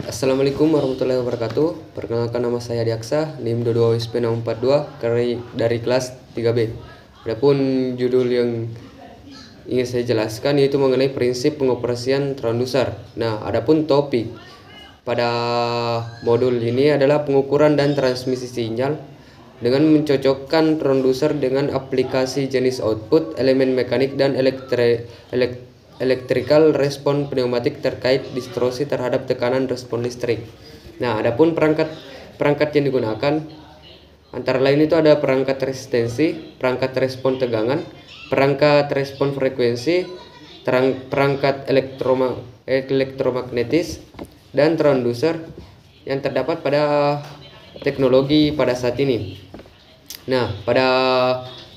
Assalamualaikum warahmatullahi wabarakatuh. Perkenalkan, nama saya Diaksa, NIM 22WSP642 dari kelas 3B. Adapun judul yang ingin saya jelaskan yaitu mengenai prinsip pengoperasian transducer. Nah, adapun topik pada modul ini adalah pengukuran dan transmisi sinyal dengan mencocokkan transducer dengan aplikasi jenis output, elemen mekanik dan electrical respon pneumatik terkait distorsi terhadap tekanan respon listrik. Nah, adapun perangkat yang digunakan antara lain itu ada perangkat resistensi, perangkat respon tegangan, perangkat respon frekuensi, perangkat elektromagnetis, dan transducer yang terdapat pada teknologi pada saat ini. Nah, pada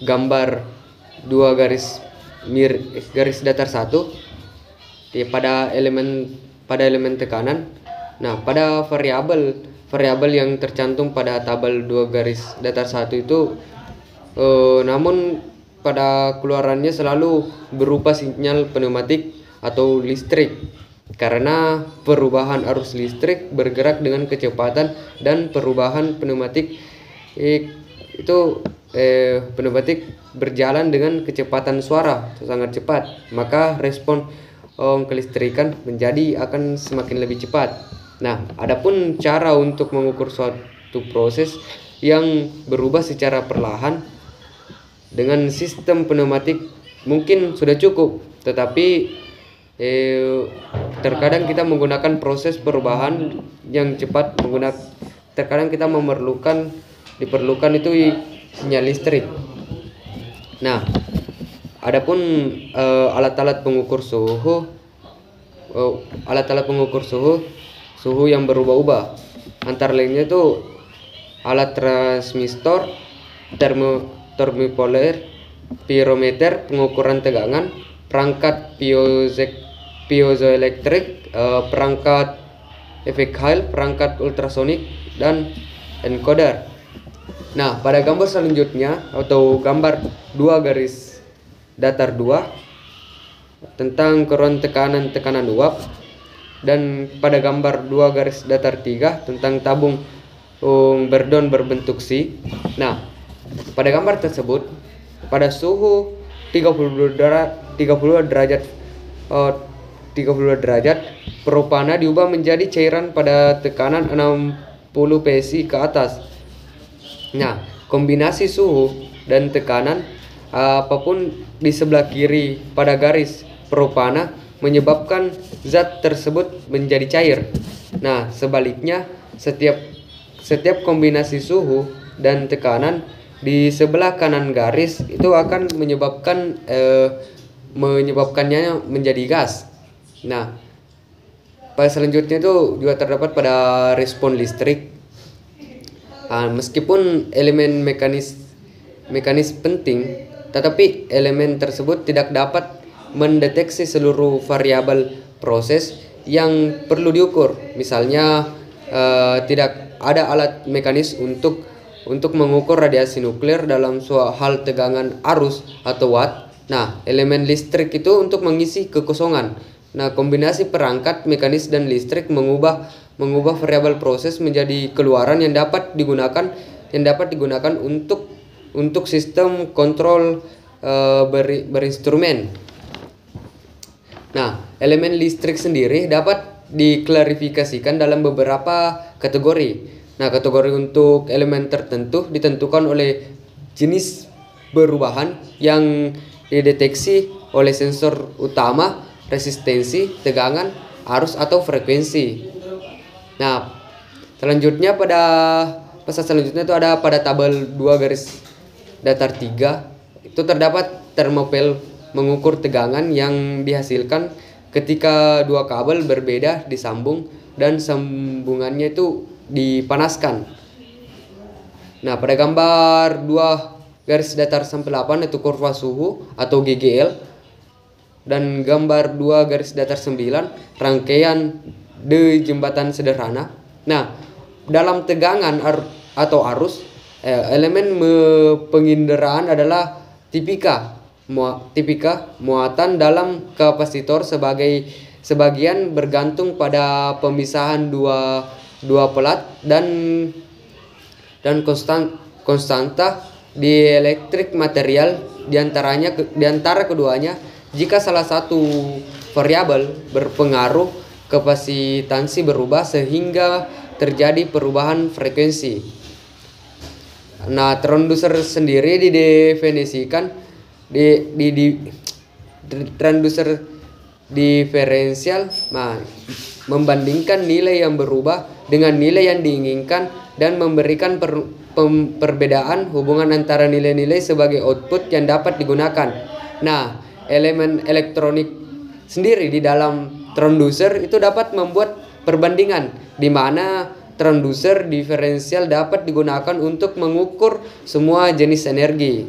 gambar 2 garis datar 1 pada elemen tekanan. Nah, pada variabel yang tercantum pada tabel 2 garis datar 1 itu namun pada keluarannya selalu berupa sinyal pneumatik atau listrik, karena perubahan arus listrik bergerak dengan kecepatan dan perubahan pneumatik pneumatik berjalan dengan kecepatan suara sangat cepat, maka respon kelistrikan akan semakin lebih cepat. Nah, adapun cara untuk mengukur suatu proses yang berubah secara perlahan dengan sistem pneumatik mungkin sudah cukup, tetapi terkadang kita menggunakan proses perubahan yang cepat terkadang kita diperlukan itu sinyal listrik. Nah, adapun alat-alat pengukur suhu yang berubah-ubah, antara lainnya itu alat transistor, termopoler, pyrometer pengukuran tegangan, perangkat piezoelektrik, perangkat efek Hall, perangkat ultrasonik, dan encoder. Nah, pada gambar selanjutnya atau gambar 2 garis datar 2 tentang keruan tekanan uap, dan pada gambar 2 garis datar 3 tentang tabung Berdon berbentuk C. Nah, pada gambar tersebut pada suhu 32 derajat propana diubah menjadi cairan pada tekanan 60 PSI ke atas. Nah, kombinasi suhu dan tekanan apapun di sebelah kiri pada garis propana menyebabkan zat tersebut menjadi cair. Nah, sebaliknya setiap kombinasi suhu dan tekanan di sebelah kanan garis itu akan menyebabkannya menjadi gas. Nah, pada selanjutnya itu juga terdapat pada respon listrik. Meskipun elemen mekanis penting, tetapi elemen tersebut tidak dapat mendeteksi seluruh variabel proses yang perlu diukur. Misalnya, tidak ada alat mekanis untuk mengukur radiasi nuklir dalam suatu hal tegangan arus atau watt. Nah, elemen listrik itu untuk mengisi kekosongan. Nah, kombinasi perangkat mekanis dan listrik mengubah variabel proses menjadi keluaran yang dapat digunakan untuk sistem kontrol berinstrumen. Nah, elemen listrik sendiri dapat diklarifikasikan dalam beberapa kategori. Nah, kategori untuk elemen tertentu ditentukan oleh jenis perubahan yang dideteksi oleh sensor utama, resistensi, tegangan, arus atau frekuensi. Nah, selanjutnya pasal selanjutnya itu ada pada tabel 2 garis datar 3 itu terdapat termopel mengukur tegangan yang dihasilkan ketika dua kabel berbeda disambung dan sambungannya itu dipanaskan. Nah, pada gambar 2 garis datar sampai 8 itu kurva suhu atau GGL, dan gambar 2 garis datar 9 rangkaian de jembatan sederhana. Nah, dalam tegangan atau arus, elemen penginderaan adalah tipika muatan dalam kapasitor sebagai Sebagian bergantung pada pemisahan dua pelat dan konstanta di elektrik material di antara keduanya. Jika salah satu variabel berpengaruh, kapasitansi berubah sehingga terjadi perubahan frekuensi. Nah, transducer sendiri didefinisikan transducer diferensial membandingkan nilai yang berubah dengan nilai yang diinginkan dan memberikan perbedaan hubungan antara nilai-nilai sebagai output yang dapat digunakan. Nah, elemen elektronik sendiri di dalam transducer itu dapat membuat perbandingan di mana transducer diferensial dapat digunakan untuk mengukur semua jenis energi.